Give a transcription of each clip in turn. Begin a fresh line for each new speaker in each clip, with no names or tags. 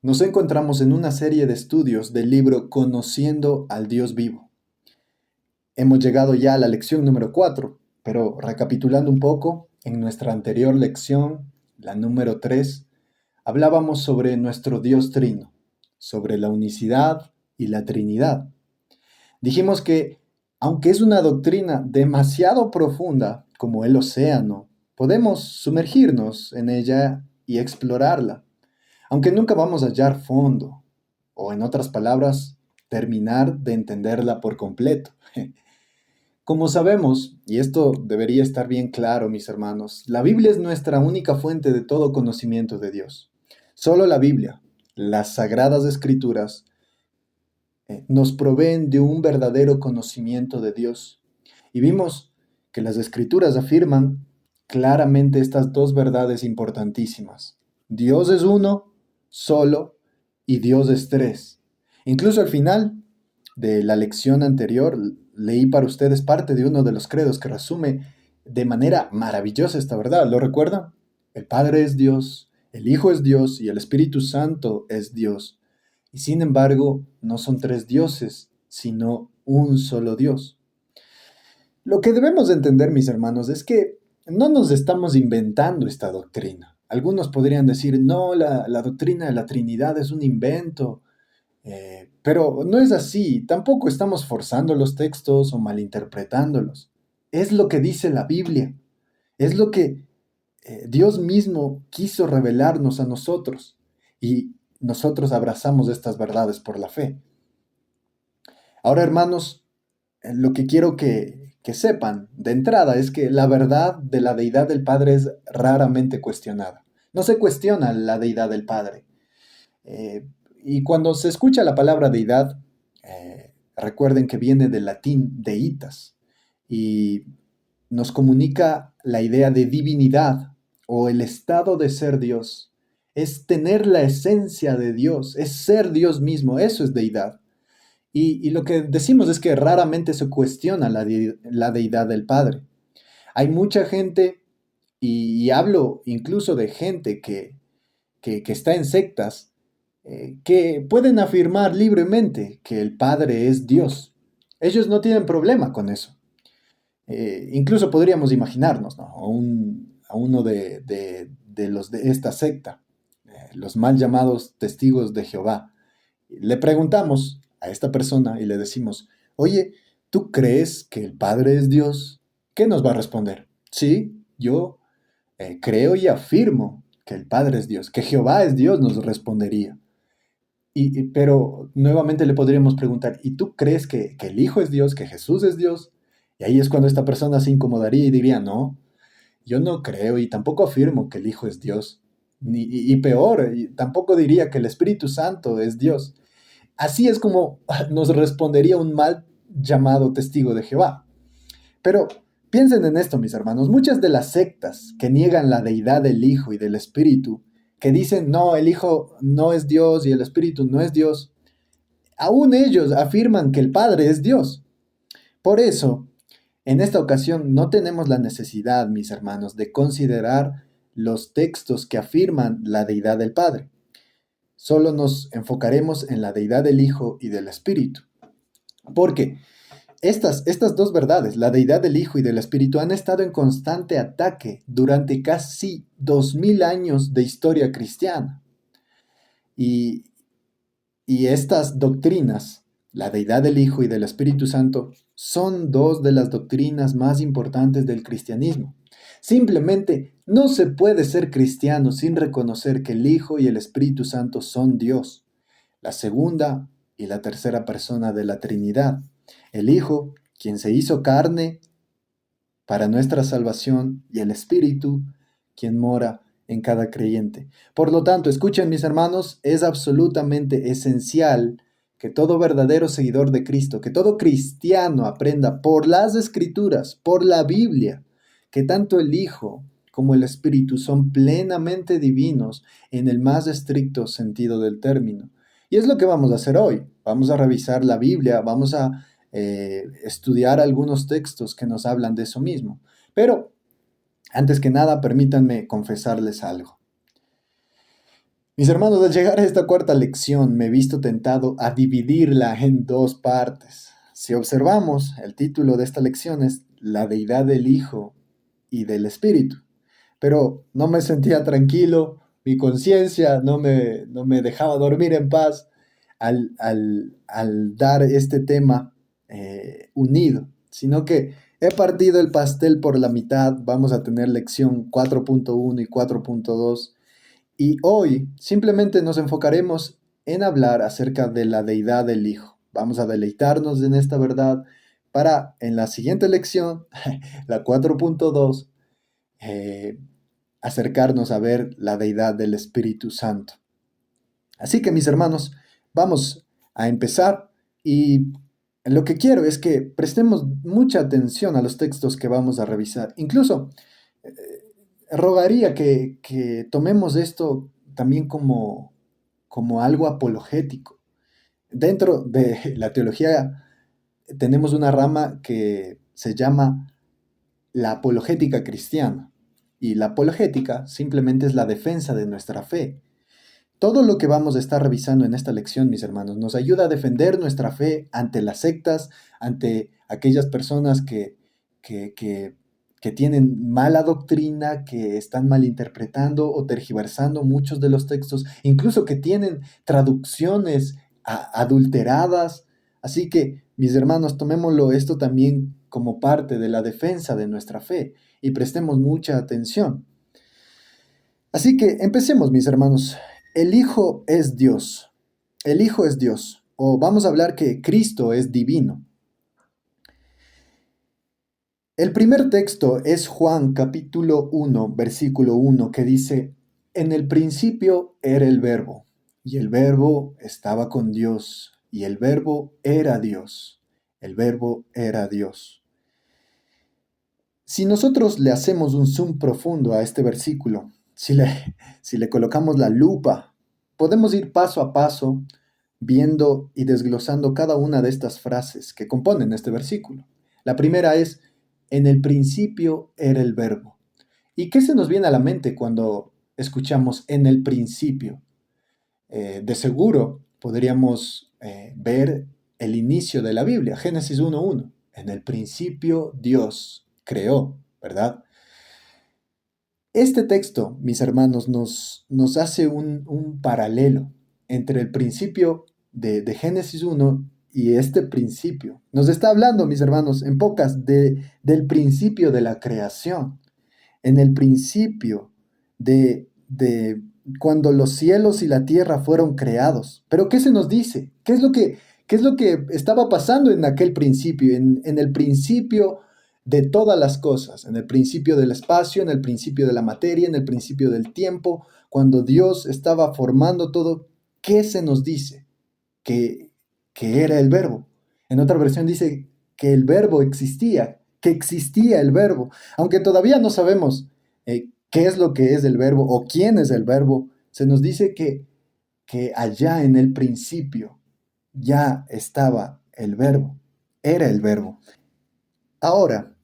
Nos encontramos en una serie de estudios del libro Conociendo al Dios Vivo. Hemos llegado ya a la lección número 4, pero recapitulando un poco, en nuestra anterior lección, la número 3, hablábamos sobre nuestro Dios Trino, sobre la unicidad y la Trinidad. Dijimos que, aunque es una doctrina demasiado profunda como el océano, podemos sumergirnos en ella y explorarla, aunque nunca vamos a hallar fondo, o en otras palabras, terminar de entenderla por completo. Como sabemos, y esto debería estar bien claro, mis hermanos, la Biblia es nuestra única fuente de todo conocimiento de Dios. Solo la Biblia, las sagradas escrituras, nos proveen de un verdadero conocimiento de Dios. Y vimos que las escrituras afirman claramente estas dos verdades importantísimas. Dios es uno, solo, y Dios es tres. Incluso al final de la lección anterior leí para ustedes parte de uno de los credos que resume de manera maravillosa esta verdad. ¿Lo recuerdan? El Padre es Dios, el Hijo es Dios y el Espíritu Santo es Dios. Y sin embargo, no son tres dioses, sino un solo Dios. Lo que debemos entender, mis hermanos, es que no nos estamos inventando esta doctrina. Algunos podrían decir, no, la doctrina de la Trinidad es un invento, pero no es así. Tampoco estamos forzando los textos o malinterpretándolos. Es lo que dice la Biblia. Es lo que Dios mismo quiso revelarnos a nosotros. Y nosotros abrazamos estas verdades por la fe. Ahora, hermanos, lo que quiero que sepan de entrada es que la verdad de la deidad del Padre es raramente cuestionada. No se cuestiona la deidad del Padre. Eh, y cuando se escucha la palabra deidad, recuerden que viene del latín deitas y nos comunica la idea de divinidad o el estado de ser Dios. Es tener la esencia de Dios, es ser Dios mismo, eso es deidad. Y lo que decimos es que raramente se cuestiona la deidad del Padre. Hay mucha gente, y hablo incluso de gente que está en sectas, que pueden afirmar libremente que el Padre es Dios. Ellos no tienen problema con eso. Incluso podríamos imaginarnos, ¿no? A uno de los de esta secta, los mal llamados testigos de Jehová. Le preguntamos a esta persona y le decimos, oye, ¿tú crees que el Padre es Dios? ¿Qué nos va a responder? Sí, yo creo y afirmo que el Padre es Dios, que Jehová es Dios, nos respondería. Pero nuevamente le podríamos preguntar, ¿y tú crees que el Hijo es Dios, que Jesús es Dios? Y ahí es cuando esta persona se incomodaría y diría, no, yo no creo y tampoco afirmo que el Hijo es Dios. Y peor, y tampoco diría que el Espíritu Santo es Dios. Así es como nos respondería un mal llamado testigo de Jehová. Pero piensen en esto, mis hermanos. Muchas de las sectas que niegan la deidad del Hijo y del Espíritu, que dicen, no, el Hijo no es Dios y el Espíritu no es Dios, aún ellos afirman que el Padre es Dios. Por eso, en esta ocasión no tenemos la necesidad, mis hermanos, de considerar los textos que afirman la deidad del Padre. Solo nos enfocaremos en la deidad del Hijo y del Espíritu. Porque estas dos verdades, la deidad del Hijo y del Espíritu, han estado en constante ataque durante casi 2000 años de historia cristiana. Y, y estas doctrinas, la deidad del Hijo y del Espíritu Santo, son dos de las doctrinas más importantes del cristianismo. Simplemente no se puede ser cristiano sin reconocer que el Hijo y el Espíritu Santo son Dios, la segunda y la tercera persona de la Trinidad. El Hijo, quien se hizo carne para nuestra salvación, y el Espíritu, quien mora en cada creyente. Por lo tanto, escuchen mis hermanos, es absolutamente esencial que todo verdadero seguidor de Cristo, que todo cristiano aprenda por las Escrituras, por la Biblia, que tanto el Hijo como el Espíritu son plenamente divinos en el más estricto sentido del término. Y es lo que vamos a hacer hoy. Vamos a revisar la Biblia, vamos a estudiar algunos textos que nos hablan de eso mismo. Pero, antes que nada, permítanme confesarles algo. Mis hermanos, al llegar a esta cuarta lección me he visto tentado a dividirla en dos partes. Si observamos, el título de esta lección es La deidad del Hijo y del Espíritu. Pero no me sentía tranquilo, mi conciencia no me dejaba dormir en paz al dar este tema unido, sino que he partido el pastel por la mitad. Vamos a tener lección 4.1 y 4.2 y hoy simplemente nos enfocaremos en hablar acerca de la deidad del Hijo. Vamos a deleitarnos en esta verdad para en la siguiente lección, la 4.2, eh, acercarnos a ver la deidad del Espíritu Santo. Así que mis hermanos, vamos a empezar y lo que quiero es que prestemos mucha atención a los textos que vamos a revisar. Incluso eh, rogaría que tomemos esto también como algo apologético. Dentro de la teología tenemos una rama que se llama la apologética cristiana. Y la apologética simplemente es la defensa de nuestra fe. Todo lo que vamos a estar revisando en esta lección, mis hermanos, nos ayuda a defender nuestra fe ante las sectas, ante aquellas personas que, que, que tienen mala doctrina, que están malinterpretando o tergiversando muchos de los textos, incluso que tienen traducciones adulteradas. Así que, mis hermanos, tomémoslo esto también como parte de la defensa de nuestra fe y prestemos mucha atención. Así que empecemos, mis hermanos. El Hijo es Dios. El Hijo es Dios. O vamos a hablar que Cristo es divino. El primer texto es Juan capítulo 1, versículo 1, que dice, en el principio era el Verbo, y el Verbo estaba con Dios, y el Verbo era Dios. El Verbo era Dios. Si nosotros le hacemos un zoom profundo a este versículo, si le colocamos la lupa, podemos ir paso a paso viendo y desglosando cada una de estas frases que componen este versículo. La primera es, en el principio era el verbo. ¿Y qué se nos viene a la mente cuando escuchamos en el principio? De seguro podríamos ver el inicio de la Biblia, Génesis 1.1. En el principio Dios creó, ¿verdad? Este texto, mis hermanos, nos hace un paralelo entre el principio de Génesis 1 y este principio. Nos está hablando, mis hermanos, en pocas, del principio de la creación, en el principio de cuando los cielos y la tierra fueron creados. Pero ¿qué se nos dice? ¿Qué es lo que estaba pasando en aquel principio? En el principio de todas las cosas, en el principio del espacio, en el principio de la materia, en el principio del tiempo, cuando Dios estaba formando todo, ¿qué se nos dice? Que era el verbo. En otra versión dice que el verbo existía, que existía el verbo, aunque todavía no sabemos qué es lo que es el verbo o quién es el verbo, se nos dice que allá en el principio ya estaba el verbo, era el verbo. Ahora,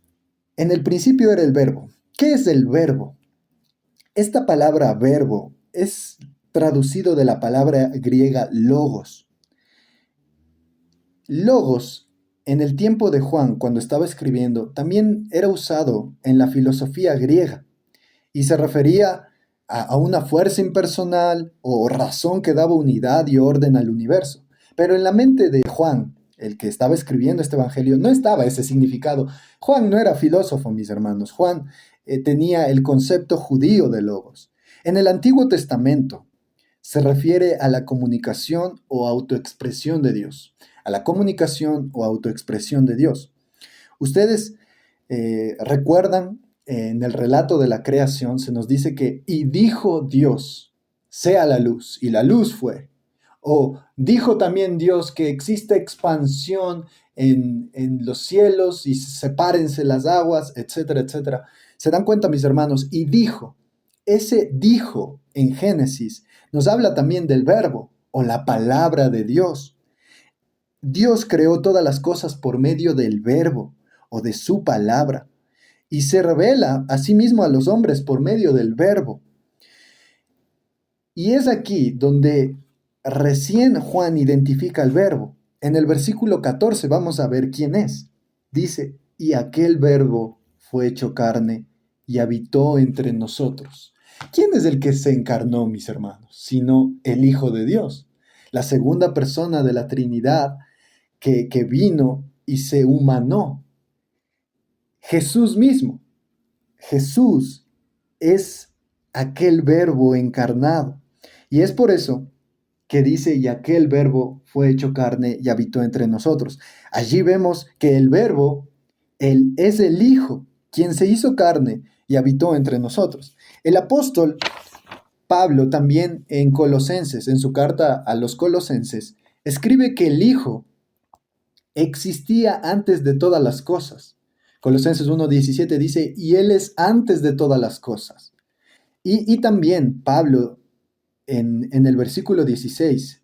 en el principio era el verbo. ¿Qué es el verbo? Esta palabra verbo es traducido de la palabra griega logos. Logos, en el tiempo de Juan, cuando estaba escribiendo, también era usado en la filosofía griega y se refería a una fuerza impersonal o razón que daba unidad y orden al universo. Pero en la mente de Juan, el que estaba escribiendo este evangelio, no estaba ese significado. Juan no era filósofo, mis hermanos. Juan tenía el concepto judío de logos. En el Antiguo Testamento se refiere a la comunicación o autoexpresión de Dios, a la comunicación o autoexpresión de Dios. Ustedes recuerdan, en el relato de la creación se nos dice que, y dijo Dios, sea la luz, y la luz fue. O dijo también Dios que existe expansión en los cielos y sepárense las aguas, etcétera, etcétera. ¿Se dan cuenta, mis hermanos? Y dijo, ese dijo en Génesis nos habla también del verbo o la palabra de Dios. Dios creó todas las cosas por medio del verbo o de su palabra y se revela a sí mismo a los hombres por medio del verbo. Y es aquí donde recién Juan identifica al verbo. En el versículo 14 vamos a ver quién es. Dice, y aquel verbo fue hecho carne y habitó entre nosotros. ¿Quién es el que se encarnó, mis hermanos? Sino el Hijo de Dios, la segunda persona de la Trinidad que vino y se humanó. Jesús mismo. Jesús es aquel verbo encarnado. Y es por eso que dice, y aquel verbo fue hecho carne y habitó entre nosotros. Allí vemos que el verbo, él es el Hijo, quien se hizo carne y habitó entre nosotros. El apóstol Pablo también en Colosenses, en su carta a los Colosenses, escribe que el Hijo existía antes de todas las cosas. Colosenses 1:17 dice, y Él es antes de todas las cosas. Y también Pablo en el versículo 16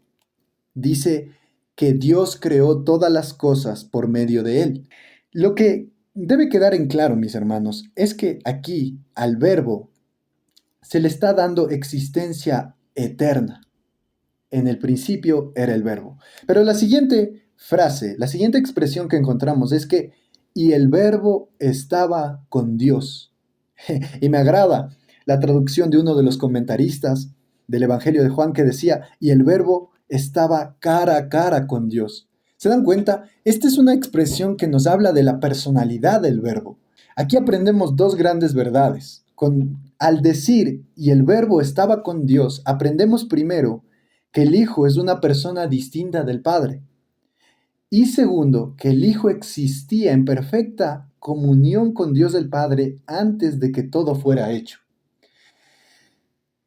dice que Dios creó todas las cosas por medio de Él. Lo que debe quedar en claro, mis hermanos, es que aquí al verbo se le está dando existencia eterna. En el principio era el verbo. Pero la siguiente frase, la siguiente expresión que encontramos es que, y el verbo estaba con Dios. Y me agrada la traducción de uno de los comentaristas del Evangelio de Juan que decía, y el verbo estaba cara a cara con Dios. ¿Se dan cuenta? Esta es una expresión que nos habla de la personalidad del verbo. Aquí aprendemos dos grandes verdades. Al decir, y el verbo estaba con Dios, aprendemos primero que el Hijo es una persona distinta del Padre. Y segundo, que el Hijo existía en perfecta comunión con Dios el Padre antes de que todo fuera hecho.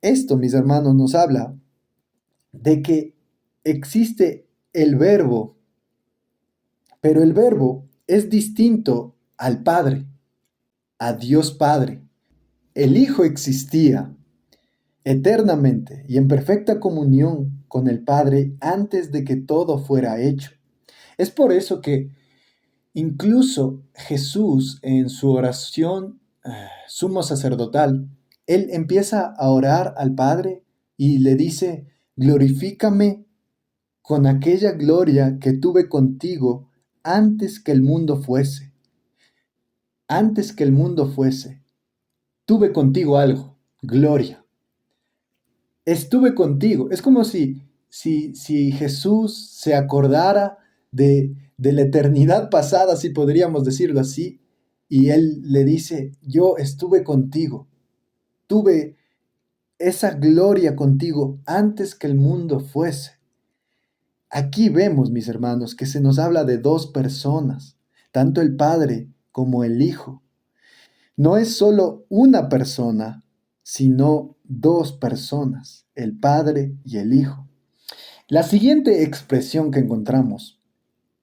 Esto, mis hermanos, nos habla de que existe el verbo, pero el verbo es distinto al Padre, a Dios Padre. El Hijo existía eternamente y en perfecta comunión con el Padre antes de que todo fuera hecho. Es por eso que incluso Jesús en su oración sumo sacerdotal, él empieza a orar al Padre y le dice, glorifícame con aquella gloria que tuve contigo antes que el mundo fuese. Antes que el mundo fuese, tuve contigo algo, gloria. Estuve contigo. Es como si Jesús se acordara de la eternidad pasada, si podríamos decirlo así, y Él le dice, yo estuve contigo, tuve esa gloria contigo antes que el mundo fuese. Aquí vemos, mis hermanos, que se nos habla de dos personas, tanto el Padre como el Hijo. No es solo una persona, sino dos personas, el Padre y el Hijo. La siguiente expresión que encontramos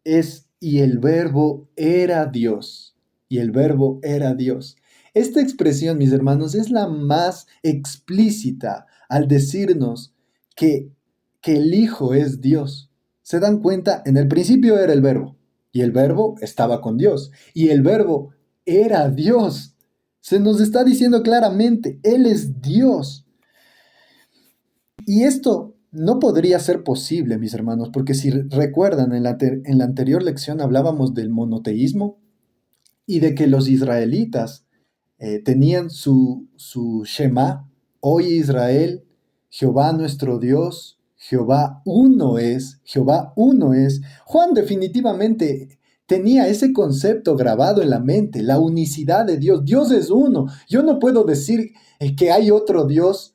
es, y el verbo era Dios, y el verbo era Dios. Esta expresión, mis hermanos, es la más explícita al decirnos que el Hijo es Dios. ¿Se dan cuenta? En el principio era el verbo, y el verbo estaba con Dios, y el verbo era Dios. Se nos está diciendo claramente, Él es Dios. Y esto no podría ser posible, mis hermanos, porque si recuerdan, en la anterior lección hablábamos del monoteísmo y de que los israelitas tenían su Shema, oye Israel, Jehová nuestro Dios, Jehová uno es, Jehová uno es. Juan definitivamente tenía ese concepto grabado en la mente, la unicidad de Dios. Dios es uno. Yo no puedo decir que hay otro Dios.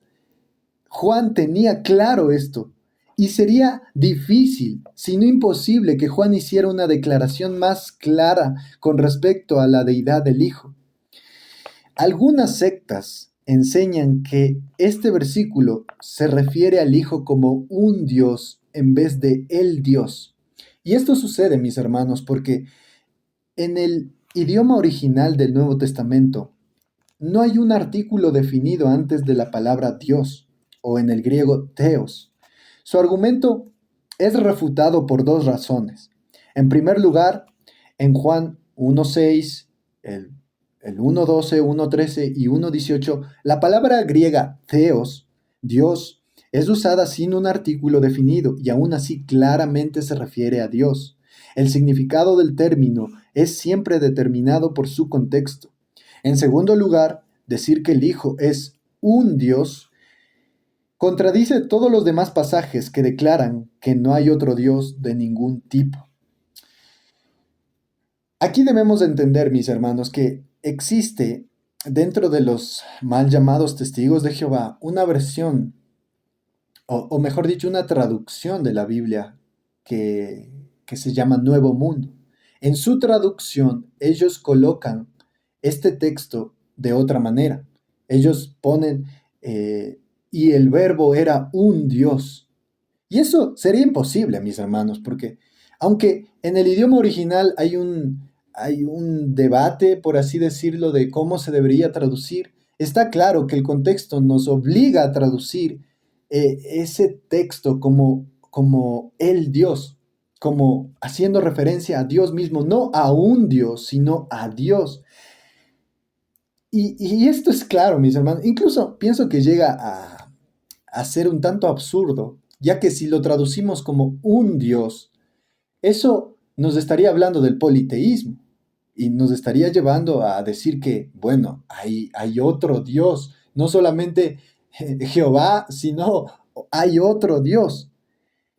Juan tenía claro esto. Y sería difícil, si no imposible, que Juan hiciera una declaración más clara con respecto a la deidad del Hijo. Algunas sectas enseñan que este versículo se refiere al Hijo como un Dios en vez de el Dios. Y esto sucede, mis hermanos, porque en el idioma original del Nuevo Testamento no hay un artículo definido antes de la palabra Dios, o en el griego theos. Su argumento es refutado por dos razones. En primer lugar, en Juan 1:6, el 1:12, 1:13 y 1:18, la palabra griega theos, Dios, Es usada sin un artículo definido y aún así claramente se refiere a Dios. El significado del término es siempre determinado por su contexto. En segundo lugar, decir que el Hijo es un Dios contradice todos los demás pasajes que declaran que no hay otro Dios de ningún tipo. Aquí debemos entender, mis hermanos, que existe dentro de los mal llamados testigos de Jehová una versión, o mejor dicho, una traducción de la Biblia que se llama Nuevo Mundo. En su traducción, ellos colocan este texto de otra manera. Ellos ponen, y el verbo era un Dios. Y eso sería imposible, mis hermanos, porque aunque en el idioma original hay un debate, por así decirlo, de cómo se debería traducir, está claro que el contexto nos obliga a traducir ese texto como el Dios, como haciendo referencia a Dios mismo, no a un Dios, sino a Dios. Y esto es claro, mis hermanos. Incluso pienso que llega a ser un tanto absurdo, ya que si lo traducimos como un Dios, eso nos estaría hablando del politeísmo y nos estaría llevando a decir que, bueno, hay otro Dios, no solamente Jehová, sino hay otro Dios.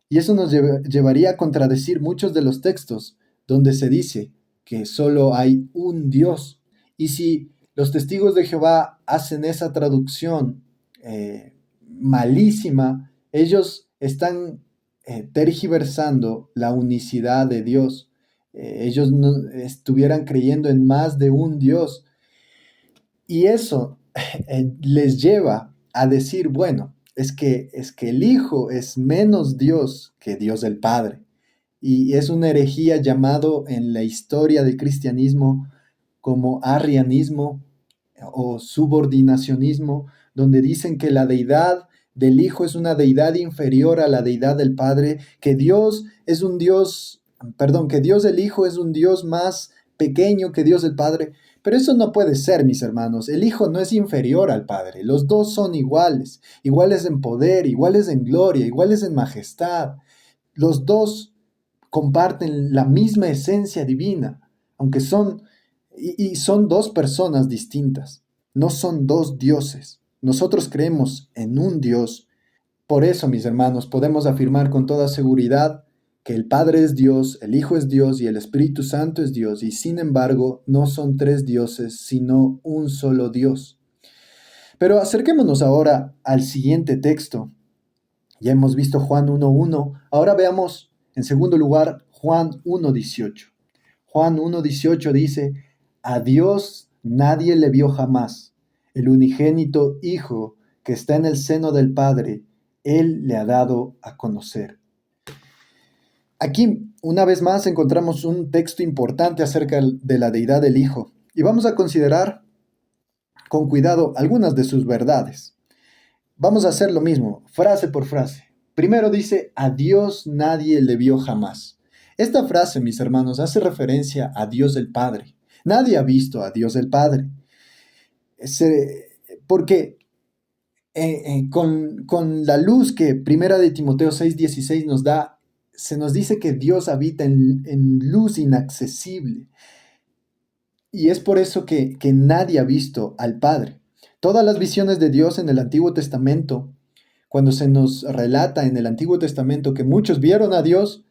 Y eso nos llevaría a contradecir muchos de los textos donde se dice que solo hay un Dios. Y si los testigos de Jehová hacen esa traducción malísima, ellos están tergiversando la unicidad de Dios. Ellos no estuvieran creyendo en más de un Dios. Y eso les lleva a decir, bueno, es que el Hijo es menos Dios que Dios el Padre. Y es una herejía llamado en la historia del cristianismo como arrianismo o subordinacionismo, donde dicen que la deidad del Hijo es una deidad inferior a la deidad del Padre, que Dios es un Dios, perdón, que Dios el Hijo es un Dios más pequeño que Dios el Padre. Pero eso no puede ser, mis hermanos. El Hijo no es inferior al Padre. Los dos son iguales, iguales en poder, iguales en gloria, iguales en majestad. Los dos comparten la misma esencia divina, aunque son dos personas distintas. No son dos dioses. Nosotros creemos en un Dios. Por eso, mis hermanos, podemos afirmar con toda seguridad que el Padre es Dios, el Hijo es Dios y el Espíritu Santo es Dios, y sin embargo no son tres dioses, sino un solo Dios. Pero acerquémonos ahora al siguiente texto. Ya hemos visto Juan 1:1, ahora veamos en segundo lugar Juan 1:18. Juan 1:18 dice, a Dios nadie le vio jamás, el unigénito Hijo que está en el seno del Padre, Él le ha dado a conocer. Aquí, una vez más, encontramos un texto importante acerca de la deidad del Hijo y vamos a considerar con cuidado algunas de sus verdades. Vamos a hacer lo mismo, frase por frase. Primero dice, a Dios nadie le vio jamás. Esta frase, mis hermanos, hace referencia a Dios el Padre. Nadie ha visto a Dios el Padre. Porque con la luz que Primera de Timoteo 6:16 nos da, se nos dice que Dios habita en luz inaccesible. Y es por eso que nadie ha visto al Padre. Todas las visiones de Dios en el Antiguo Testamento, cuando se nos relata en el Antiguo Testamento que muchos vieron a Dios,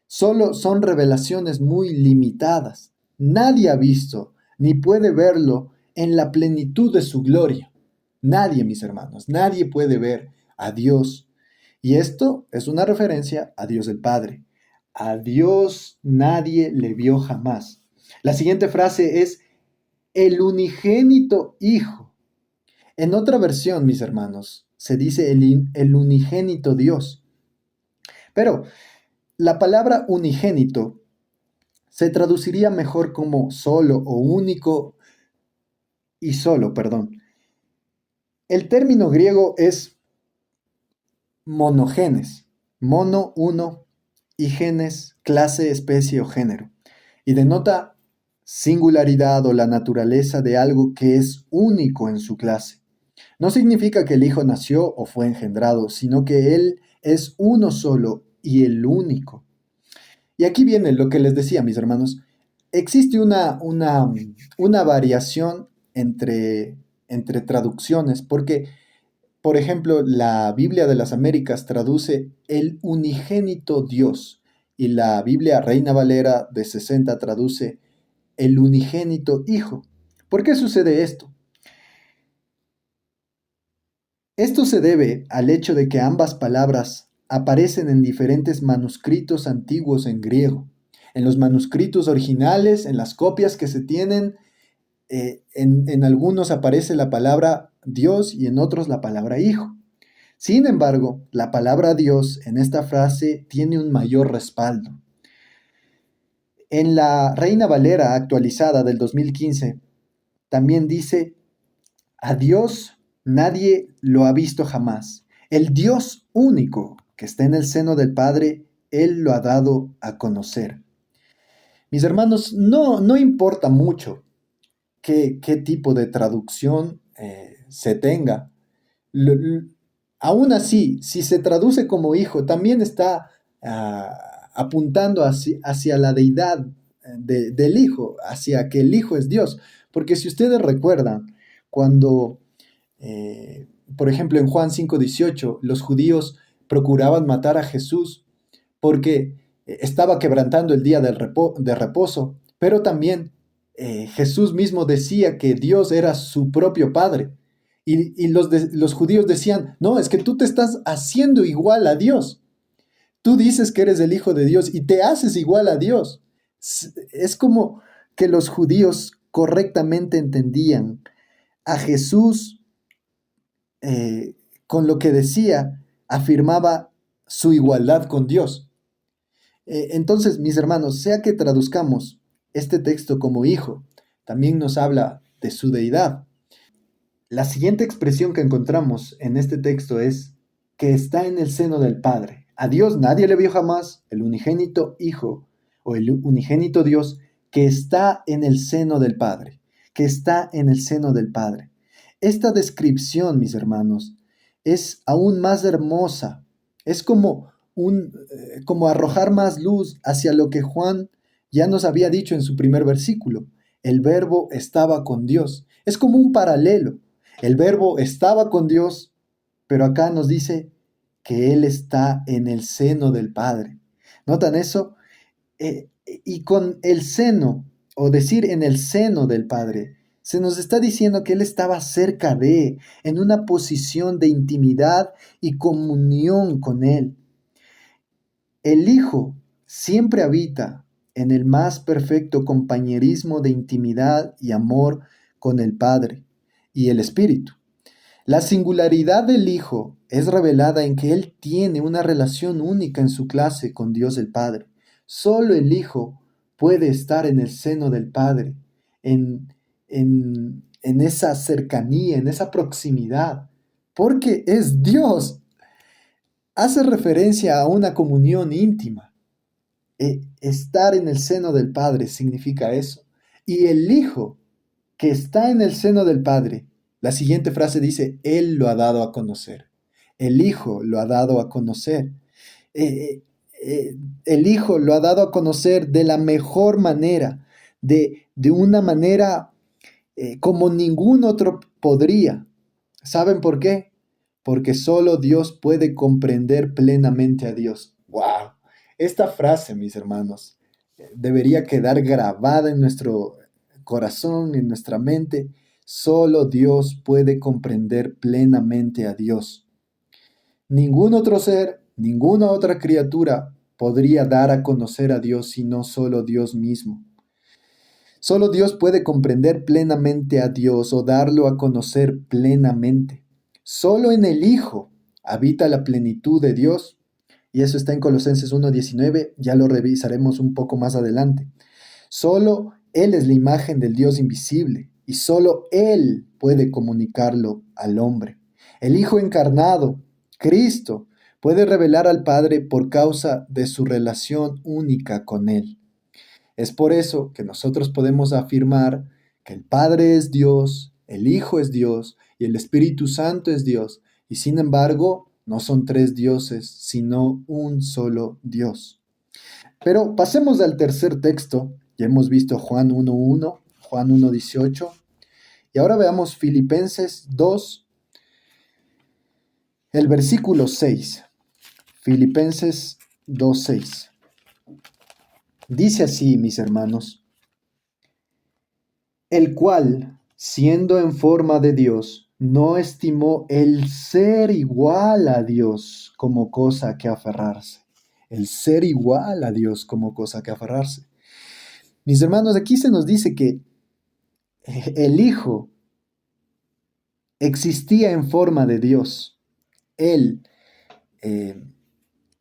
solo son revelaciones muy limitadas. Nadie ha visto ni puede verlo en la plenitud de su gloria. Nadie, mis hermanos, nadie puede ver a Dios. Y esto es una referencia a Dios el Padre. A Dios nadie le vio jamás. La siguiente frase es el unigénito Hijo. En otra versión, mis hermanos, se dice el unigénito Dios. Pero la palabra unigénito se traduciría mejor como solo o único y solo, perdón. El término griego es monogenes, mono, uno, y genes, clase, especie o género, y denota singularidad o la naturaleza de algo que es único en su clase. No significa que el Hijo nació o fue engendrado, sino que Él es uno solo y el único. Y aquí viene lo que les decía, mis hermanos. Existe una variación entre traducciones, porque, por ejemplo, la Biblia de las Américas traduce el unigénito Dios y la Biblia Reina Valera de 60 traduce el unigénito Hijo. ¿Por qué sucede esto? Esto se debe al hecho de que ambas palabras aparecen en diferentes manuscritos antiguos en griego. En los manuscritos originales, en las copias que se tienen, en algunos aparece la palabra Dios y en otros la palabra Hijo. Sin embargo, la palabra Dios en esta frase tiene un mayor respaldo. En la Reina Valera actualizada del 2015, también dice: a Dios nadie lo ha visto jamás. El Dios único que está en el seno del Padre, Él lo ha dado a conocer. Mis hermanos, no importa mucho qué tipo de traducción se tenga. Lo- lo- Aún así, si se traduce como hijo, también está apuntando hacia la deidad del hijo, hacia que el hijo es Dios. Porque si ustedes recuerdan, cuando por ejemplo, en Juan 5:18, los judíos procuraban matar a Jesús porque estaba quebrantando el día de reposo, pero también Jesús mismo decía que Dios era su propio Padre. Y los judíos decían: no, es que tú te estás haciendo igual a Dios. Tú dices que eres el Hijo de Dios y te haces igual a Dios. Es como que los judíos correctamente entendían a Jesús con lo que decía, afirmaba su igualdad con Dios. Entonces, mis hermanos, sea que traduzcamos este texto como hijo, también nos habla de su deidad. La siguiente expresión que encontramos en este texto es que está en el seno del Padre. A Dios nadie le vio jamás, el unigénito Hijo o el unigénito Dios que está en el seno del Padre, que está en el seno del Padre. Esta descripción, mis hermanos, es aún más hermosa. Es como arrojar más luz hacia lo que Juan ya nos había dicho en su primer versículo. El verbo estaba con Dios. Es como un paralelo. El verbo estaba con Dios, pero acá nos dice que Él está en el seno del Padre. ¿Notan eso? Y con el seno, o decir en el seno del Padre, se nos está diciendo que Él estaba cerca en una posición de intimidad y comunión con Él. El Hijo siempre habita en el más perfecto compañerismo de intimidad y amor con el Padre y el Espíritu. La singularidad del Hijo es revelada en que Él tiene una relación única en su clase con Dios el Padre. Solo el Hijo puede estar en el seno del Padre, en esa cercanía, en esa proximidad, porque es Dios. Hace referencia a una comunión íntima. Estar en el seno del Padre significa eso. Y el Hijo que está en el seno del Padre, la siguiente frase dice: Él lo ha dado a conocer. El Hijo lo ha dado a conocer. Eh, el Hijo lo ha dado a conocer de la mejor manera, de una manera como ningún otro podría. ¿Saben por qué? Porque solo Dios puede comprender plenamente a Dios. ¡Wow! Esta frase, mis hermanos, debería quedar grabada en nuestro corazón, en nuestra mente. Solo Dios puede comprender plenamente a Dios. Ningún otro ser, ninguna otra criatura podría dar a conocer a Dios sino solo Dios mismo. Solo Dios puede comprender plenamente a Dios o darlo a conocer plenamente. Solo en el Hijo habita la plenitud de Dios. Y eso está en Colosenses 1:19, ya lo revisaremos un poco más adelante. Solo Él es la imagen del Dios invisible y solo Él puede comunicarlo al hombre. El Hijo encarnado, Cristo, puede revelar al Padre por causa de su relación única con Él. Es por eso que nosotros podemos afirmar que el Padre es Dios, el Hijo es Dios y el Espíritu Santo es Dios. Y sin embargo, no son tres dioses, sino un solo Dios. Pero pasemos al tercer texto. Ya hemos visto Juan 1:1, Juan 1:18. Y ahora veamos Filipenses 2, el versículo 6. Filipenses 2:6. Dice así, mis hermanos, el cual, siendo en forma de Dios, no estimó el ser igual a Dios como cosa que aferrarse. El ser igual a Dios como cosa que aferrarse. Mis hermanos, aquí se nos dice que el Hijo existía en forma de Dios. Él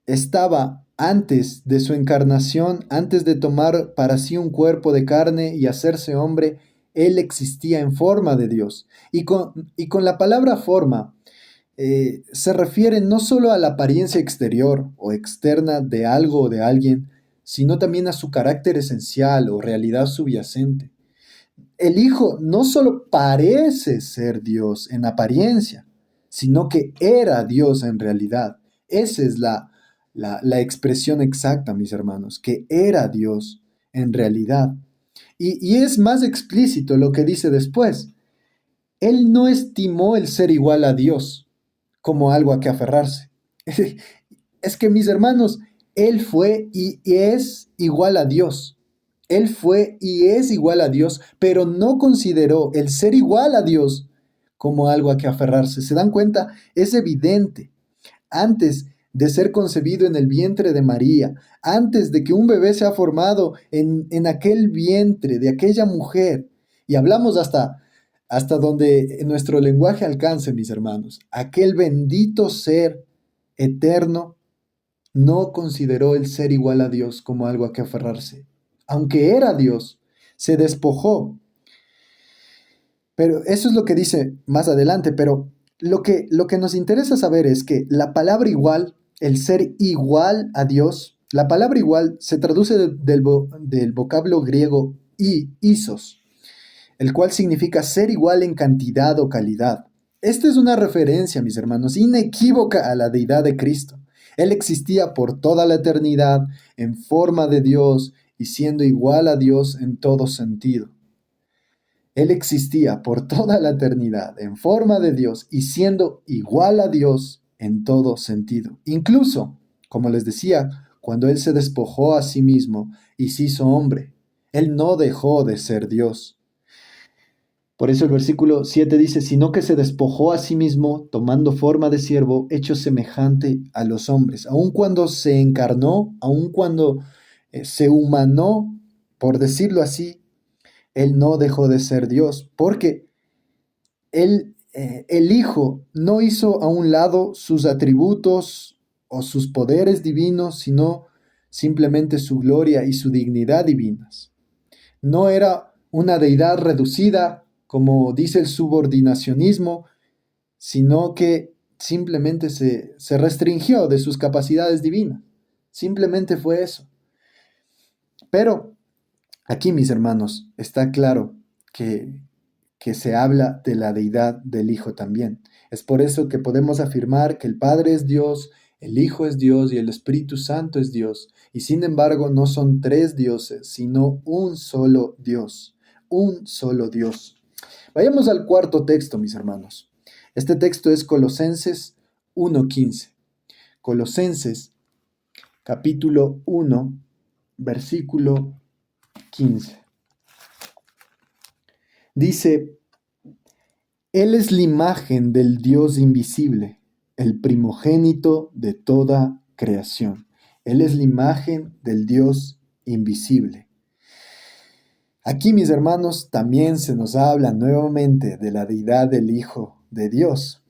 estaba antes de su encarnación, antes de tomar para sí un cuerpo de carne y hacerse hombre, Él existía en forma de Dios. Y con la palabra forma se refiere no solo a la apariencia exterior o externa de algo o de alguien, sino también a su carácter esencial o realidad subyacente. El Hijo no solo parece ser Dios en apariencia, sino que era Dios en realidad. Esa es la expresión exacta, mis hermanos, que era Dios en realidad. Y es más explícito lo que dice después. Él no estimó el ser igual a Dios como algo a que aferrarse. Es que, mis hermanos, Él fue y es igual a Dios. Él fue y es igual a Dios, pero no consideró el ser igual a Dios como algo a que aferrarse. ¿Se dan cuenta? Es evidente. Antes de ser concebido en el vientre de María, antes de que un bebé sea formado en aquel vientre de aquella mujer, y hablamos hasta donde nuestro lenguaje alcance, mis hermanos, aquel bendito ser eterno no consideró el ser igual a Dios como algo a que aferrarse. Aunque era Dios, se despojó. Pero eso es lo que dice más adelante, pero lo que nos interesa saber es que la palabra igual, el ser igual a Dios, la palabra igual se traduce del vocablo griego isos, el cual significa ser igual en cantidad o calidad. Esta es una referencia, mis hermanos, inequívoca a la deidad de Cristo. Él existía por toda la eternidad en forma de Dios y siendo igual a Dios en todo sentido. Él existía por toda la eternidad en forma de Dios y siendo igual a Dios en todo sentido. Incluso, como les decía, cuando Él se despojó a sí mismo y se hizo hombre, Él no dejó de ser Dios. Por eso el versículo 7 dice, sino que se despojó a sí mismo, tomando forma de siervo, hecho semejante a los hombres. Aun cuando se encarnó, aun cuando se humanó, por decirlo así, Él no dejó de ser Dios, porque el Hijo no hizo a un lado sus atributos o sus poderes divinos, sino simplemente su gloria y su dignidad divinas. No era una deidad reducida, como dice el subordinacionismo, sino que simplemente se restringió de sus capacidades divinas. Simplemente fue eso. Pero aquí, mis hermanos, está claro que se habla de la deidad del Hijo también. Es por eso que podemos afirmar que el Padre es Dios, el Hijo es Dios y el Espíritu Santo es Dios. Y sin embargo no son tres dioses, sino un solo Dios. Un solo Dios. Vayamos al cuarto texto, mis hermanos. Este texto es Colosenses 1:15. Colosenses capítulo 1, versículo 15. Dice, Él es la imagen del Dios invisible, el primogénito de toda creación. Él es la imagen del Dios invisible. Aquí, mis hermanos, también se nos habla nuevamente de la deidad del Hijo de Dios.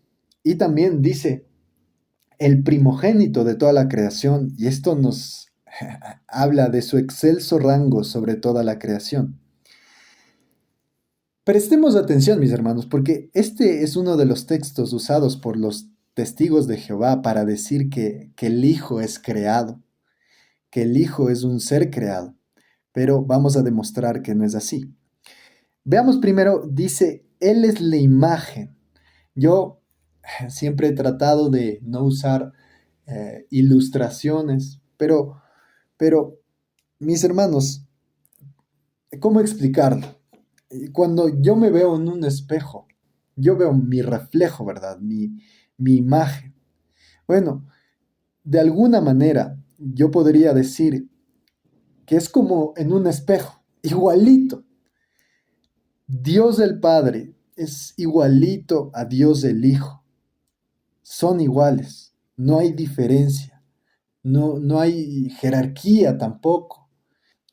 Y también dice, el primogénito de toda la creación, y esto nos habla de su excelso rango sobre toda la creación. Prestemos atención, mis hermanos, porque este es uno de los textos usados por los testigos de Jehová para decir que el Hijo es creado, que el Hijo es un ser creado, pero vamos a demostrar que no es así. Veamos primero, dice, Él es la imagen. Yo siempre he tratado de no usar ilustraciones, pero, mis hermanos, ¿cómo explicarlo? Cuando yo me veo en un espejo, yo veo mi reflejo, ¿verdad? Mi imagen. Bueno, de alguna manera yo podría decir que es como en un espejo, igualito. Dios el Padre es igualito a Dios el Hijo. Son iguales, no hay diferencia, no hay jerarquía tampoco.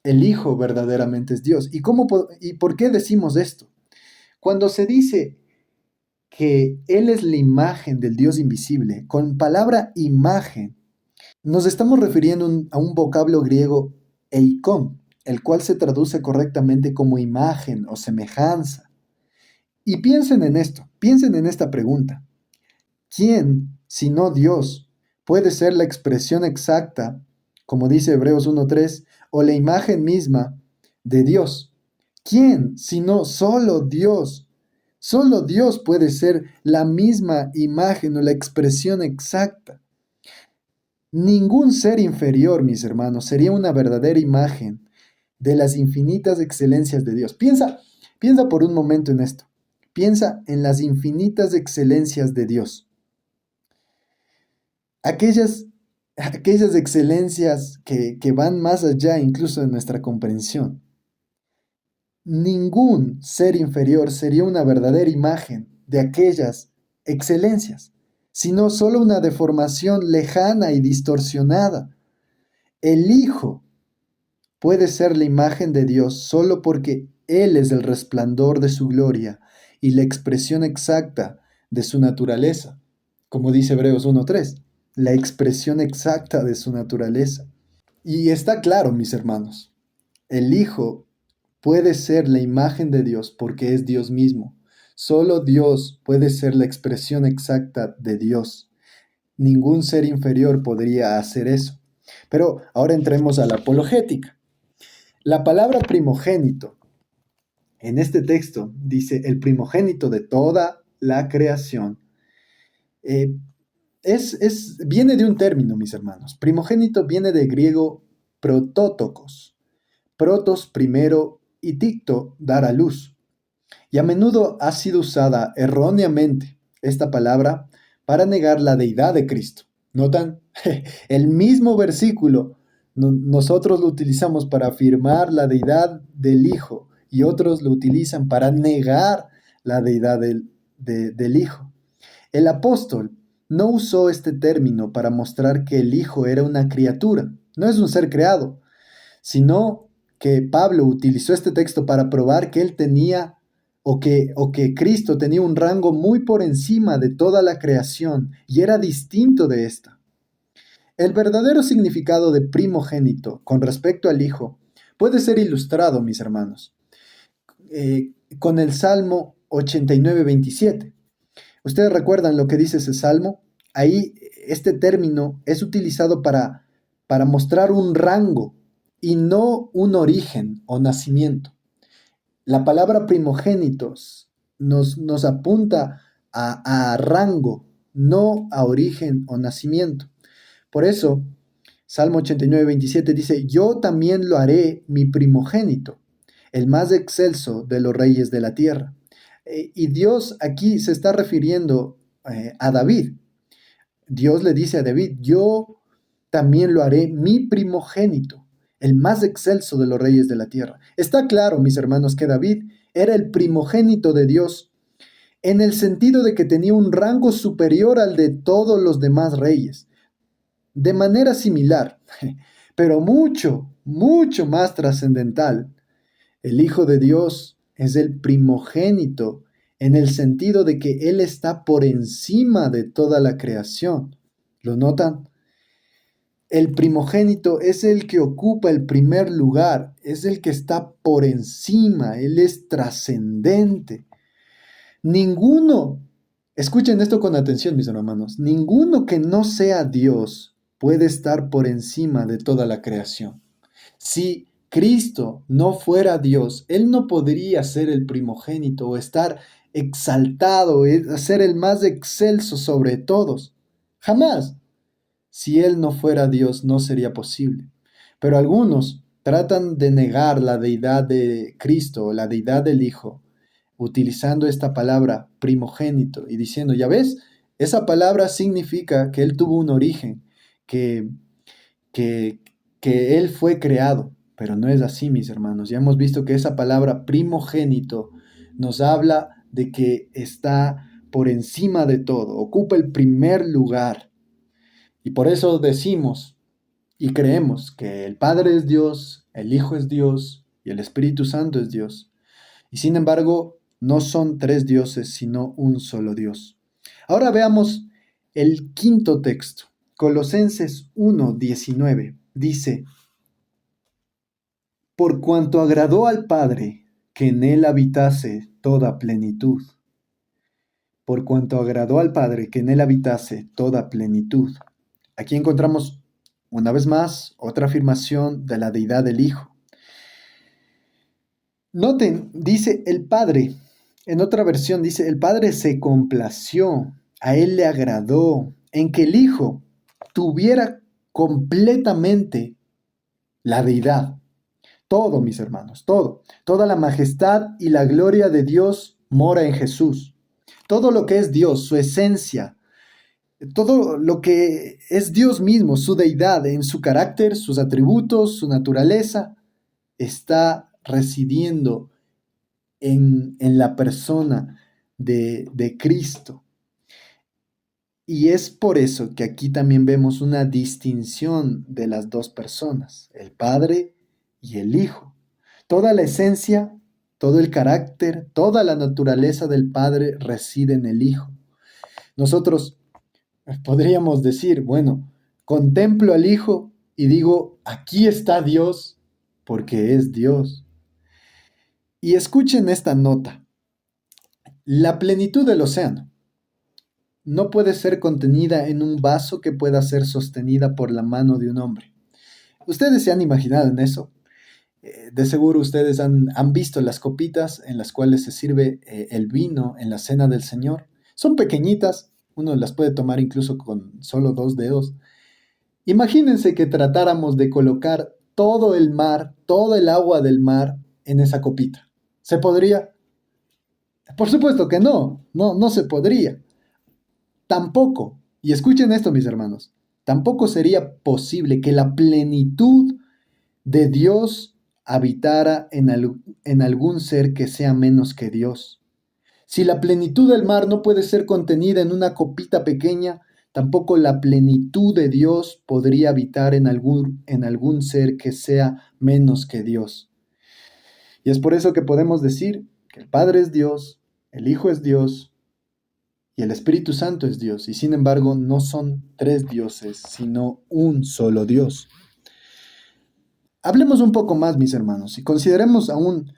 El Hijo verdaderamente es Dios. ¿Y por qué decimos esto? Cuando se dice que Él es la imagen del Dios invisible, con palabra imagen, nos estamos refiriendo a un vocablo griego eikon, el cual se traduce correctamente como imagen o semejanza. Y piensen en esto, piensen en esta pregunta. ¿Quién, si no Dios, puede ser la expresión exacta, como dice Hebreos 1.3, o la imagen misma de Dios? ¿Quién, si no solo Dios? Solo Dios puede ser la misma imagen o la expresión exacta. Ningún ser inferior, mis hermanos, sería una verdadera imagen de las infinitas excelencias de Dios. Piensa por un momento en esto. Piensa en las infinitas excelencias de Dios. Aquellas, aquellas excelencias que van más allá incluso de nuestra comprensión. Ningún ser inferior sería una verdadera imagen de aquellas excelencias, sino solo una deformación lejana y distorsionada. El Hijo puede ser la imagen de Dios solo porque Él es el resplandor de su gloria y la expresión exacta de su naturaleza, como dice Hebreos 1.3, la expresión exacta de su naturaleza. Y está claro, mis hermanos, el Hijo puede ser la imagen de Dios porque es Dios mismo. Solo Dios puede ser la expresión exacta de Dios. Ningún ser inferior podría hacer eso. Pero ahora entremos a la apologética. La palabra primogénito en este texto dice el primogénito de toda la creación. Eh, viene de un término, mis hermanos. Primogénito viene del griego protótokos. Protos primero y ticto dar a luz. Y a menudo ha sido usada erróneamente esta palabra para negar la deidad de Cristo. ¿Notan? El mismo versículo nosotros lo utilizamos para afirmar la deidad del Hijo y otros lo utilizan para negar la deidad del Hijo. El apóstol no usó este término para mostrar que el Hijo era una criatura, no es un ser creado, sino que Pablo utilizó este texto para probar que él tenía o que Cristo tenía un rango muy por encima de toda la creación y era distinto de esta. El verdadero significado de primogénito con respecto al Hijo puede ser ilustrado, mis hermanos, con el Salmo 89:27. ¿Ustedes recuerdan lo que dice ese salmo? Ahí este término es utilizado para mostrar un rango y no un origen o nacimiento. La palabra primogénitos nos apunta a rango, no a origen o nacimiento. Por eso, Salmo 89:27 dice, yo también lo haré mi primogénito, el más excelso de los reyes de la tierra. Y Dios aquí se está refiriendo a David. Dios le dice a David, yo también lo haré mi primogénito, el más excelso de los reyes de la tierra. Está claro, mis hermanos, que David era el primogénito de Dios en el sentido de que tenía un rango superior al de todos los demás reyes. De manera similar, pero mucho, mucho más trascendental, el Hijo de Dios es el primogénito en el sentido de que Él está por encima de toda la creación. ¿Lo notan? El primogénito es el que ocupa el primer lugar, es el que está por encima, Él es trascendente. Ninguno, escuchen esto con atención, mis hermanos, ninguno que no sea Dios puede estar por encima de toda la creación. Si Cristo no fuera Dios, Él no podría ser el primogénito o estar exaltado, a ser el más excelso sobre todos. Jamás. Si Él no fuera Dios, no sería posible. Pero algunos tratan de negar la deidad de Cristo o la deidad del Hijo, utilizando esta palabra primogénito y diciendo, ya ves, esa palabra significa que Él tuvo un origen, que, que, que Él fue creado. Pero no es así, mis hermanos. Ya hemos visto que esa palabra primogénito nos habla de que está por encima de todo, ocupa el primer lugar. Y por eso decimos y creemos que el Padre es Dios, el Hijo es Dios y el Espíritu Santo es Dios. Y sin embargo, no son tres dioses, sino un solo Dios. Ahora veamos el quinto texto. Colosenses 1:19 dice, por cuanto agradó al Padre que en él habitase toda plenitud. Por cuanto agradó al Padre que en él habitase toda plenitud. Aquí encontramos una vez más otra afirmación de la deidad del Hijo. Noten, dice el Padre, en otra versión dice, el Padre se complació, a Él le agradó en que el Hijo tuviera completamente la deidad. Todo, mis hermanos, todo. Toda la majestad y la gloria de Dios mora en Jesús. Todo lo que es Dios, su esencia, todo lo que es Dios mismo, su deidad, en su carácter, sus atributos, su naturaleza, está residiendo en la persona de Cristo. Y es por eso que aquí también vemos una distinción de las dos personas, el Padre y el Hijo. Toda la esencia, todo el carácter, toda la naturaleza del Padre reside en el Hijo. Nosotros podríamos decir, bueno, contemplo al Hijo y digo, aquí está Dios, porque es Dios. Y escuchen esta nota. La plenitud del océano no puede ser contenida en un vaso que pueda ser sostenida por la mano de un hombre. ¿Ustedes se han imaginado en eso? De seguro ustedes han visto las copitas en las cuales se sirve el vino en la cena del Señor. Son pequeñitas, uno las puede tomar incluso con solo 2 dedos. Imagínense que tratáramos de colocar todo el mar, todo el agua del mar en esa copita. ¿Se podría? Por supuesto que no, no se podría. Tampoco, y escuchen esto mis hermanos, tampoco sería posible que la plenitud de Dios habitara en algún ser que sea menos que Dios. Si la plenitud del mar no puede ser contenida en una copita pequeña, tampoco la plenitud de Dios podría habitar en algún ser que sea menos que Dios. Y es por eso que podemos decir que el Padre es Dios, el Hijo es Dios y el Espíritu Santo es Dios. Y sin embargo no son tres dioses, sino un solo Dios. Hablemos un poco más, mis hermanos, y consideremos aún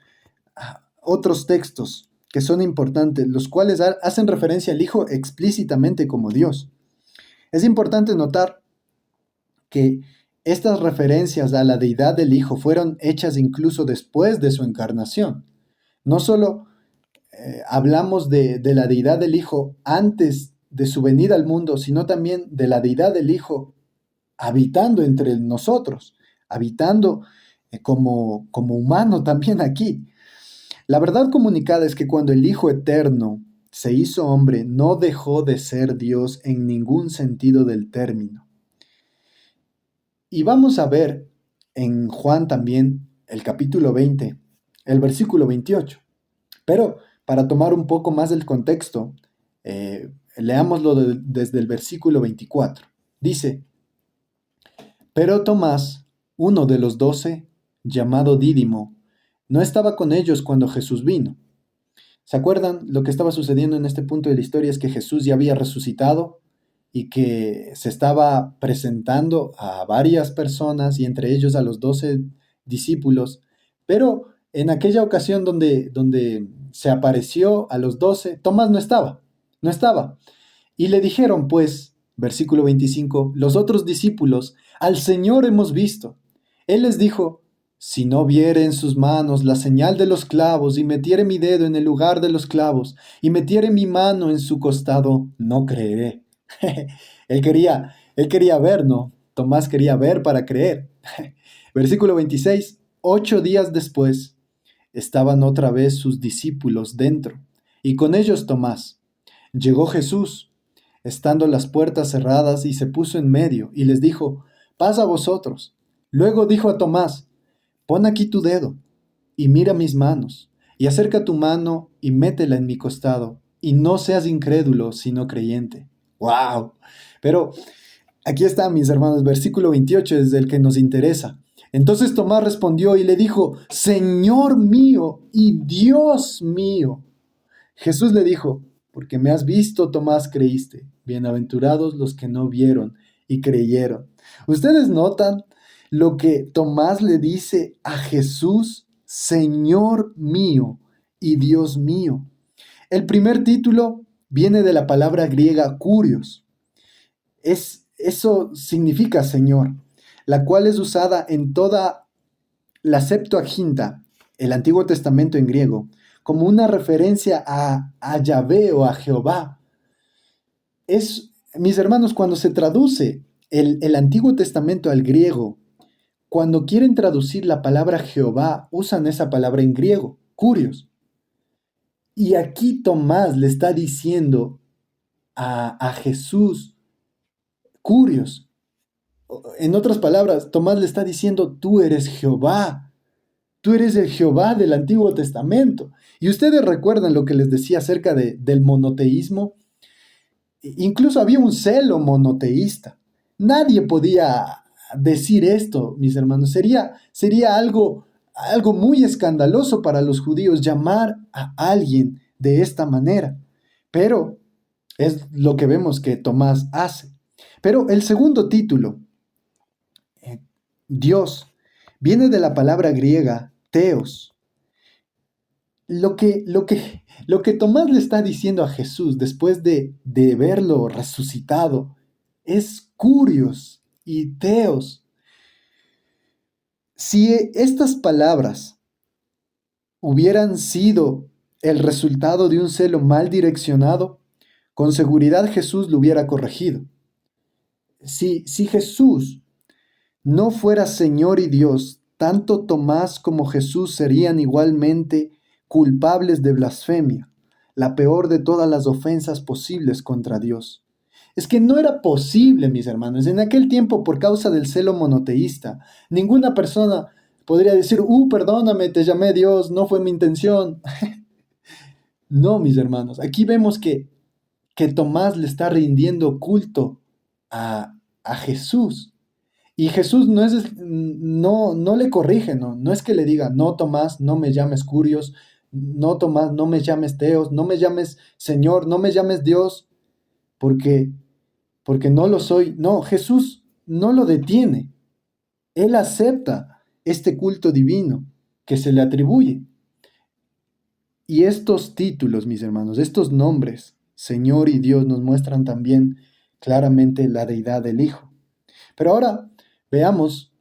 otros textos que son importantes, los cuales hacen referencia al Hijo explícitamente como Dios. Es importante notar que estas referencias a la deidad del Hijo fueron hechas incluso después de su encarnación. No solo hablamos de la deidad del Hijo antes de su venida al mundo, sino también de la deidad del Hijo habitando entre nosotros, habitando como humano también aquí. La verdad comunicada es que cuando el Hijo Eterno se hizo hombre, no dejó de ser Dios en ningún sentido del término. Y vamos a ver en Juan también el capítulo 20, el versículo 28. Pero para tomar un poco más del contexto, leámoslo desde el versículo 24. Dice, pero Tomás, uno de los 12, llamado Dídimo, no estaba con ellos cuando Jesús vino. ¿Se acuerdan? Lo que estaba sucediendo en este punto de la historia es que Jesús ya había resucitado y que se estaba presentando a varias personas y entre ellos a los 12 discípulos, pero en aquella ocasión donde se apareció a los 12, Tomás no estaba. Y le dijeron pues, versículo 25, los otros discípulos, al Señor hemos visto. Él les dijo, Si no viere en sus manos la señal de los clavos, y metiere mi dedo en el lugar de los clavos, y metiere mi mano en su costado, no creeré. Él quería ver, ¿no? Tomás quería ver para creer. Versículo 26. 8 días después, estaban otra vez sus discípulos dentro, y con ellos Tomás. Llegó Jesús, estando las puertas cerradas, y se puso en medio, y les dijo: paz a vosotros. Luego dijo a Tomás: pon aquí tu dedo, y mira mis manos, y acerca tu mano, y métela en mi costado, y no seas incrédulo, sino creyente. ¡Wow! Pero aquí está, mis hermanos, versículo 28 es el que nos interesa. Entonces Tomás respondió y le dijo: Señor mío y Dios mío. Jesús le dijo: porque me has visto, Tomás, creíste. Bienaventurados los que no vieron y creyeron. ¿Ustedes notan lo que Tomás le dice a Jesús? Señor mío y Dios mío. El primer título viene de la palabra griega kurios. Eso significa Señor, la cual es usada en toda la Septuaginta, el Antiguo Testamento en griego, como una referencia a Yahvé o a Jehová. Mis hermanos, cuando se traduce el Antiguo Testamento al griego, cuando quieren traducir la palabra Jehová, usan esa palabra en griego, kurios. Y aquí Tomás le está diciendo a Jesús, kurios. En otras palabras, Tomás le está diciendo: tú eres Jehová. Tú eres el Jehová del Antiguo Testamento. Y ustedes recuerdan lo que les decía acerca del monoteísmo. Incluso había un celo monoteísta. Nadie podía decir esto, mis hermanos. Sería algo muy escandaloso para los judíos llamar a alguien de esta manera. Pero es lo que vemos que Tomás hace. Pero el segundo título, Dios, viene de la palabra griega teos. Lo que Tomás le está diciendo a Jesús después de verlo resucitado es kurios y teos. Si estas palabras hubieran sido el resultado de un celo mal direccionado, con seguridad Jesús lo hubiera corregido. Si Jesús no fuera Señor y Dios, tanto Tomás como Jesús serían igualmente culpables de blasfemia, la peor de todas las ofensas posibles contra Dios. Es que no era posible, mis hermanos. En aquel tiempo, por causa del celo monoteísta, ninguna persona podría decir: perdóname, te llamé Dios, no fue mi intención. No, mis hermanos. Aquí vemos que Tomás le está rindiendo culto a Jesús. Y Jesús no le corrige, no es que le diga: no, Tomás, no me llames kurios, no, Tomás, no me llames teos, no me llames Señor, no me llames Dios, porque no lo soy. No, Jesús no lo detiene. Él acepta este culto divino que se le atribuye. Y estos títulos, mis hermanos, estos nombres, Señor y Dios, nos muestran también claramente la deidad del Hijo. Pero ahora veamos,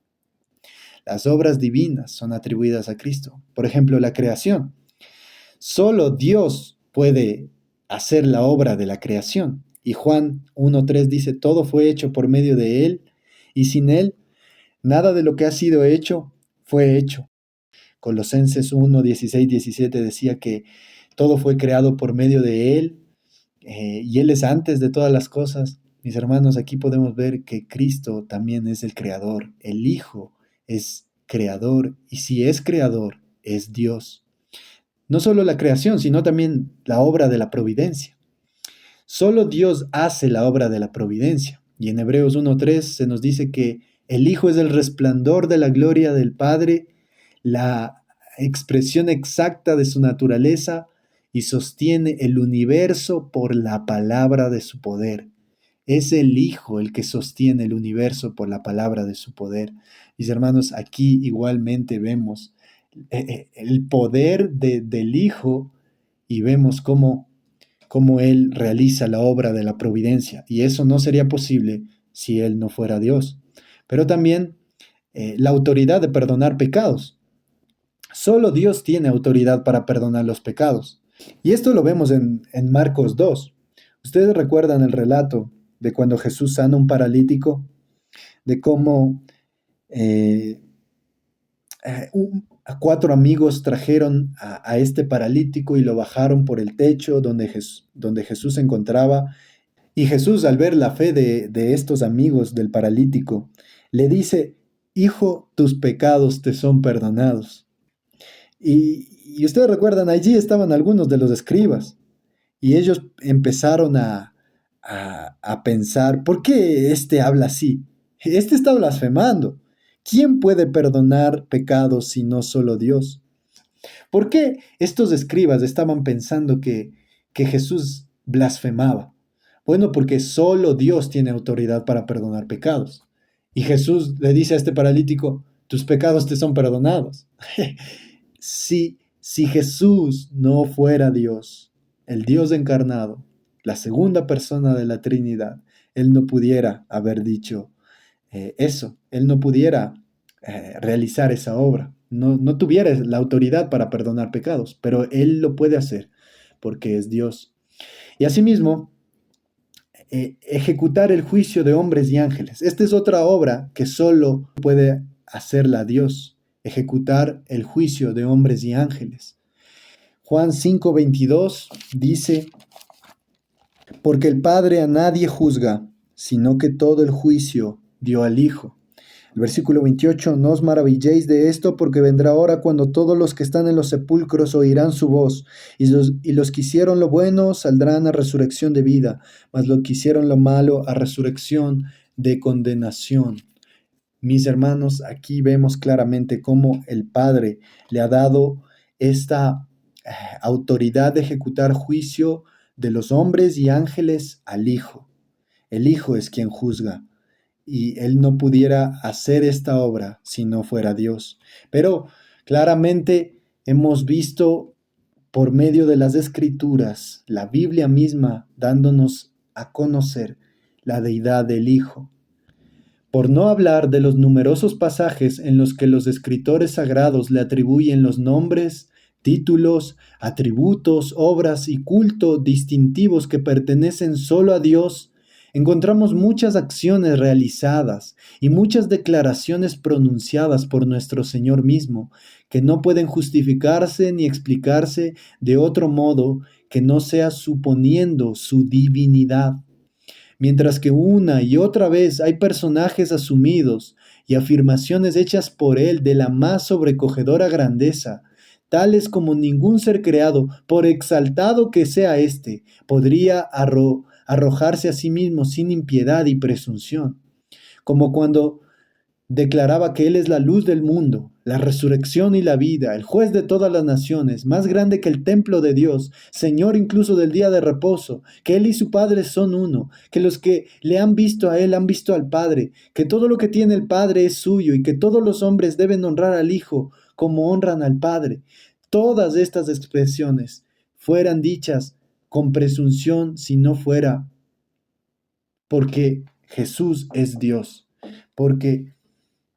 las obras divinas son atribuidas a Cristo. Por ejemplo, la creación. Solo Dios puede hacer la obra de la creación. Y Juan 1:3 dice: todo fue hecho por medio de Él, y sin Él, nada de lo que ha sido hecho fue hecho. Colosenses 1:16-17 decía que todo fue creado por medio de Él, y Él es antes de todas las cosas. Mis hermanos, aquí podemos ver que Cristo también es el creador. El Hijo es creador, y si es creador, es Dios. No solo la creación, sino también la obra de la providencia. Solo Dios hace la obra de la providencia. Y en Hebreos 1:3 se nos dice que el Hijo es el resplandor de la gloria del Padre, la expresión exacta de su naturaleza, y sostiene el universo por la palabra de su poder. Es el Hijo el que sostiene el universo por la palabra de su poder. Mis hermanos, aquí igualmente vemos el poder del Hijo, y vemos cómo Él realiza la obra de la providencia. Y eso no sería posible si Él no fuera Dios. Pero también la autoridad de perdonar pecados. Solo Dios tiene autoridad para perdonar los pecados. Y esto lo vemos en Marcos 2. Ustedes recuerdan el relato de cuando Jesús sana a un paralítico, de cómo eh, a cuatro amigos trajeron a este paralítico y lo bajaron por el techo donde Jesús se encontraba. Y Jesús, al ver la fe de estos amigos del paralítico, le dice: Hijo, tus pecados te son perdonados. Y ustedes recuerdan, allí estaban algunos de los escribas y ellos empezaron a pensar: ¿por qué este habla así? Este está blasfemando. ¿Quién puede perdonar pecados si no solo Dios? ¿Por qué estos escribas estaban pensando que Jesús blasfemaba? Bueno, porque solo Dios tiene autoridad para perdonar pecados. Y Jesús le dice a este paralítico: tus pecados te son perdonados. Si Jesús no fuera Dios, el Dios encarnado, la segunda persona de la Trinidad, Él no pudiera haber dicho eso, Él no pudiera realizar esa obra, no tuviera la autoridad para perdonar pecados, pero Él lo puede hacer porque es Dios. Y asimismo, ejecutar el juicio de hombres y ángeles. Esta es otra obra que solo puede hacerla Dios, ejecutar el juicio de hombres y ángeles. Juan 5:22 dice: porque el Padre a nadie juzga, sino que todo el juicio dio al Hijo. El versículo 28: no os maravilléis de esto, porque vendrá hora cuando todos los que están en los sepulcros oirán su voz, y los que hicieron lo bueno saldrán a resurrección de vida, mas los que hicieron lo malo a resurrección de condenación. Mis hermanos, aquí vemos claramente cómo el Padre le ha dado esta autoridad de ejecutar juicio de los hombres y ángeles al Hijo. El Hijo es quien juzga, y Él no pudiera hacer esta obra si no fuera Dios. Pero claramente hemos visto por medio de las Escrituras, la Biblia misma dándonos a conocer la deidad del Hijo. Por no hablar de los numerosos pasajes en los que los escritores sagrados le atribuyen los nombres, títulos, atributos, obras y culto distintivos que pertenecen solo a Dios, encontramos muchas acciones realizadas y muchas declaraciones pronunciadas por nuestro Señor mismo, que no pueden justificarse ni explicarse de otro modo que no sea suponiendo su divinidad. Mientras que una y otra vez hay personajes asumidos y afirmaciones hechas por él de la más sobrecogedora grandeza, tales como ningún ser creado, por exaltado que sea éste, podría arrojarse a sí mismo sin impiedad y presunción, como cuando declaraba que Él es la luz del mundo, la resurrección y la vida, el juez de todas las naciones, más grande que el templo de Dios, Señor incluso del día de reposo, que Él y su Padre son uno, que los que le han visto a Él han visto al Padre, que todo lo que tiene el Padre es suyo y que todos los hombres deben honrar al Hijo como honran al Padre. Todas estas expresiones fueran dichas con presunción si no fuera porque Jesús es Dios, porque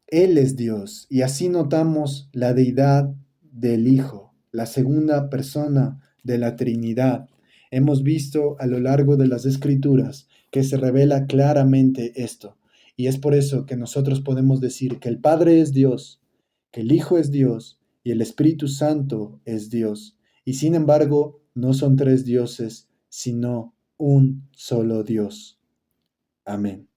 Él es Dios, y así notamos la deidad del Hijo, la segunda persona de la Trinidad. Hemos visto a lo largo de las Escrituras que se revela claramente esto, y es por eso que nosotros podemos decir que el Padre es Dios, que el Hijo es Dios y el Espíritu Santo es Dios, y sin embargo no son tres dioses, sino un solo Dios. Amén.